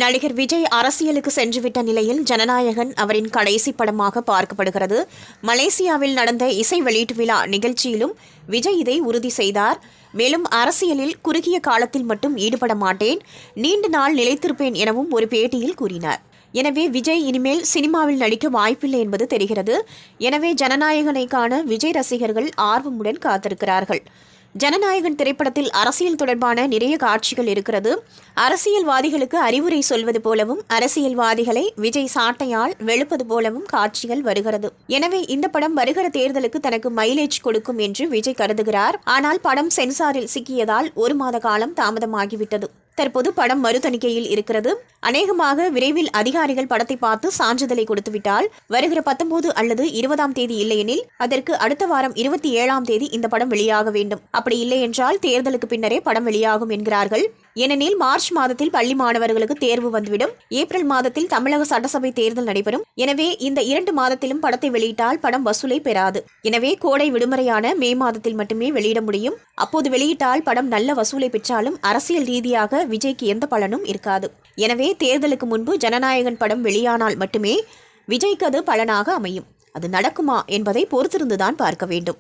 நடிகர் விஜய் அரசியலுக்கு சென்றுவிட்ட நிலையில் ஜனநாயகன் அவரின் கடைசி படமாக பார்க்கப்படுகிறது. மலேசியாவில் நடந்த இசை வெளியீட்டு விழா நிகழ்ச்சியிலும் விஜய் இதை உறுதி செய்தார். மேலும் அரசியலில் குறுகிய காலத்தில் மட்டும் ஈடுபட மாட்டேன், நீண்ட நாள் நிலைத்திருப்பேன் எனவும் ஒரு பேட்டியில் கூறினார். எனவே விஜய் இனிமேல் சினிமாவில் நடிக்க வாய்ப்பில்லை என்பது தெரிகிறது. எனவே ஜனநாயகனை காண விஜய் ரசிகர்கள் ஆர்வமுடன் காத்திருக்கிறார்கள். ஜனநாயகன் திரைப்படத்தில் அரசியல் தொடர்பான நிறைய காட்சிகள் இருக்கிறது. அரசியல்வாதிகளுக்கு அறிவுரை சொல்வது போலவும் அரசியல்வாதிகளை விஜய் சாட்டையால் வெளுப்பது போலவும் காட்சிகள் வருகிறது. எனவே இந்த படம் வருகிற தேர்தலுக்கு தனக்கு மைலேஜ் கொடுக்கும் என்று விஜய் கருதுகிறார். ஆனால் படம் சென்சாரில் சிக்கியதால் 1 மாத காலம் தாமதமாகிவிட்டது. தற்போது படம் மறுதணிக்கையில் இருக்கிறது. அநேகமாக விரைவில் அதிகாரிகள் படத்தை பார்த்து சான்றிதழை கொடுத்துவிட்டால் வருகிற 19 அல்லது 20ஆம் தேதி இல்லையெனில் அதற்கு அடுத்த வாரம் 27ஆம் தேதி இந்த படம் வெளியாக வேண்டும். அப்படி இல்லை என்றால் தேர்தலுக்கு பின்னரே படம் வெளியாகும் என்கிறார்கள். ஏனெனில் மார்ச் மாதத்தில் பள்ளி மாணவர்களுக்கு தேர்வு வந்துவிடும். ஏப்ரல் மாதத்தில் தமிழக சட்டசபை தேர்தல் நடைபெறும். எனவே இந்த 2 மாதத்திலும் படத்தை வெளியிட்டால் படம் வசூலை பெறாது. எனவே கோடை விடுமுறையான மே மாதத்தில் மட்டுமே வெளியிட முடியும். அப்போது வெளியிட்டால் படம் நல்ல வசூலை பெற்றாலும் அரசியல் ரீதியாக விஜய்க்கு எந்த பலனும் இருக்காது. எனவே தேர்தலுக்கு முன்பு ஜனநாயகன் படம் வெளியானால் மட்டுமே விஜய்க்கு அது பலனாக அமையும். அது நடக்குமா என்பதை பொறுத்திருந்துதான் பார்க்க வேண்டும்.